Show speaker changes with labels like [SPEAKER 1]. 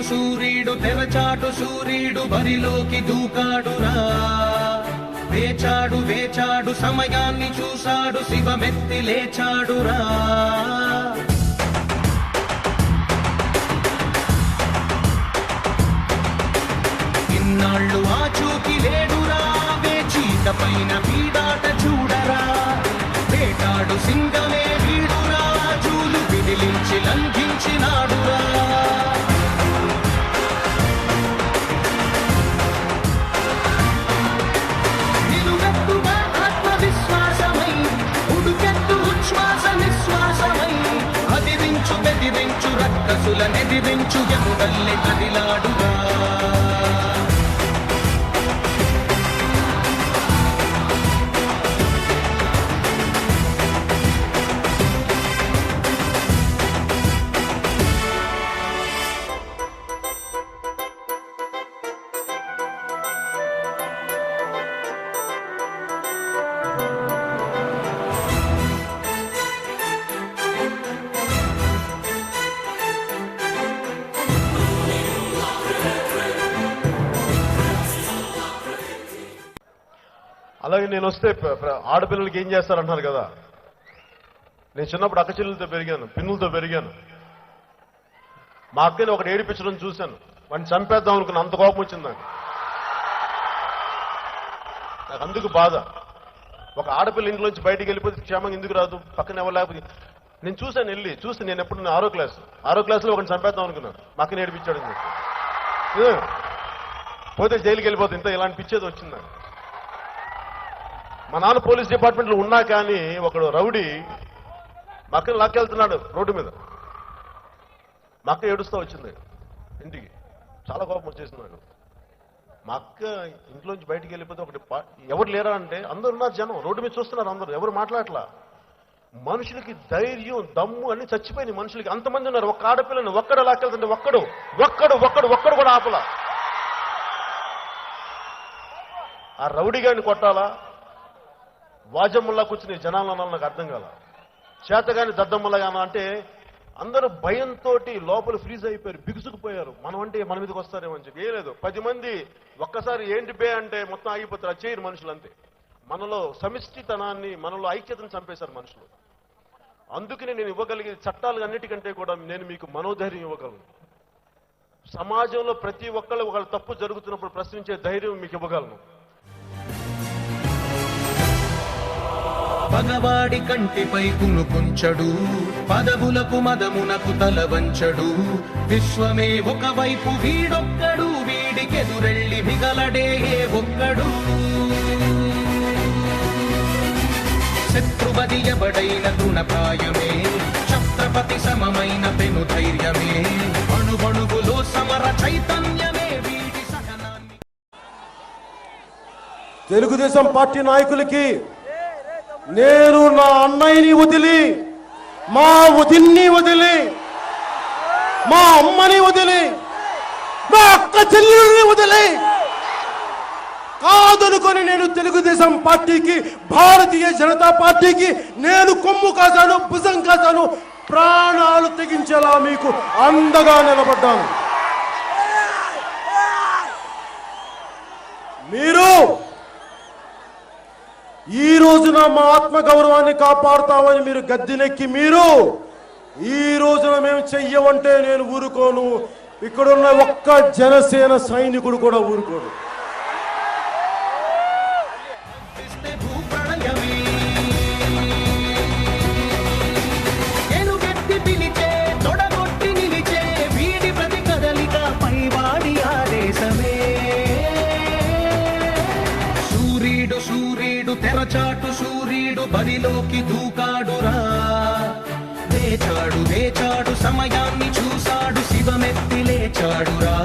[SPEAKER 1] సూర్యుడు తెరచాటు సూర్యుడు బరిలోకి దూకాడురా. వేచాడు వేచాడు సమయాన్ని చూశాడు శివమెత్తి లేచాడురా. ఇన్నాళ్ళు ఆచూకి లేడురా. వేచీత పైన పీడాట చూడరా. వేటాడు సింగమే వీడురా. జూలు విదిలించి లంఘించినాడురా. నిలువెత్తుగా ఆత్మవిశ్వాసమై ఉడుకెత్తు ఉచ్ఛ్వాస నిశ్వాసమై అదిరించు బెదిరించు రక్కసుల నెదిరించు ఎముడల్లె కదిలాడురా.
[SPEAKER 2] అలాగే నేను వస్తే ఆడపిల్లలకి ఏం చేస్తారంటున్నారు కదా. నేను చిన్నప్పుడు అక్క చెల్లెలతో పెరిగాను, పిన్నులతో పెరిగాను. మా అక్కని ఒకటి ఏడిపించడం చూశాను. వాడిని చంపేద్దాం అనుకున్న అంత కోపం వచ్చింది నాకు. అందుకు బాధ. ఒక ఆడపిల్ల ఇంట్లోంచి బయటికి వెళ్ళిపోతే క్షేమంగా ఎందుకు రాదు, పక్కన ఎవరు లేకపోతే. నేను చూశాను, వెళ్ళి చూస్తే నేను ఎప్పుడు ఆరో క్లాస్లో ఒకటి చంపేద్దాం అనుకున్నాను. మా అక్కని ఏడిపించాడు అని చెప్పి పోతే జైలుకి వెళ్ళిపోతే ఇంత ఇలాంటి పిచ్చేది వచ్చింది నాకు. మా నాన్న పోలీస్ డిపార్ట్మెంట్లో ఉన్నా కానీ ఒకడు రౌడీ మా అక్కని లాక్కెళ్తున్నాడు రోడ్డు మీద. మా అక్క ఏడుస్తూ వచ్చింది ఇంటికి. చాలా కోపం వచ్చేసింది నాకు. మా అక్క ఇంట్లోంచి బయటికి వెళ్ళిపోతే ఒకటి ఎవరు లేరా అంటే అందరు ఉన్నారు, జనం రోడ్డు మీద చూస్తున్నారు, అందరూ ఎవరు మాట్లాడట్లా. మనుషులకి ధైర్యం దమ్ము అన్ని చచ్చిపోయినాయి మనుషులకి. అంతమంది ఉన్నారు. ఒక్క ఆడపిల్లని ఒక్కడు లాక్కెళ్తుంటే ఒక్కడు కూడా ఆపలా. ఆ రౌడీ గారిని కొట్టాలా, వాజమ్మల్లా కూర్చుని జనాలన్నా నాకు అర్థం కాల. చేతగాని దద్దమ్మలాగానా అంటే అందరూ భయంతో లోపల ఫ్రీజ్ అయిపోయారు, బిగుసుకుపోయారు. మనం అంటే మన మీదకి వస్తారేమని చెప్పి. ఏ లేదు, 10 మంది ఒక్కసారి ఏంటి బే అంటే మొత్తం ఆగిపోతారు. అది చేయరు మనుషులు అంతే. మనలో సమిష్టితనాన్ని, మనలో ఐక్యతను చంపేశారు మనుషులు. అందుకనే నేను ఇవ్వగలిగే చట్టాలు అన్నిటికంటే కూడా నేను మీకు మనోధైర్యం ఇవ్వగలను. సమాజంలో ప్రతి ఒక్కళ్ళు ఒకళ్ళు తప్పు జరుగుతున్నప్పుడు ప్రశ్నించే ధైర్యం మీకు ఇవ్వగలను.
[SPEAKER 1] పగవాడి కంటిపై కునుకుంచడు, పదవులకు మదమునకు తల వంచడు. విశ్వమే ఒకవైపు వీడొక్కడు, వీడికెదురెళ్ళి మిగలడే ఒక్కడు. శత్రువది ఎవడైన తృణప్రాయమే, ఛత్రపతి సమమైన పెను ధైర్యమే. అణువణువులో సమర చైతన్యమే వీడి సహనాన్ని.
[SPEAKER 3] తెలుగుదేశం పార్టీ నాయకులకి నేను నా అన్నయ్యని వదిలి, మా వదిన్ని వదిలి, మా అమ్మని వదిలి, మా అక్క చెల్లెల్ని వదిలి కాదనుకొని నేను తెలుగుదేశం పార్టీకి, భారతీయ జనతా పార్టీకి నేను కొమ్ము కాశాను, భుజం కాశాను, ప్రాణాలు తెగించేలా మీకు అండగా నిలబడ్డాను. మీరు ఈ రోజున మా ఆత్మగౌరవాన్ని కాపాడుతామని మీరు గద్దెనెక్కి, మీరు ఈ రోజున మేము చెయ్యమంటే నేను ఊరుకోను. ఇక్కడున్న ఒక్క జనసేన సైనికుడు కూడా ఊరుకోడు.
[SPEAKER 1] తెరచాటు సూర్యుడు బరిలోకి దూకాడురా. వేచాడు వేచాడు సమయాన్ని చూశాడు శివమెత్తి లేచాడురా.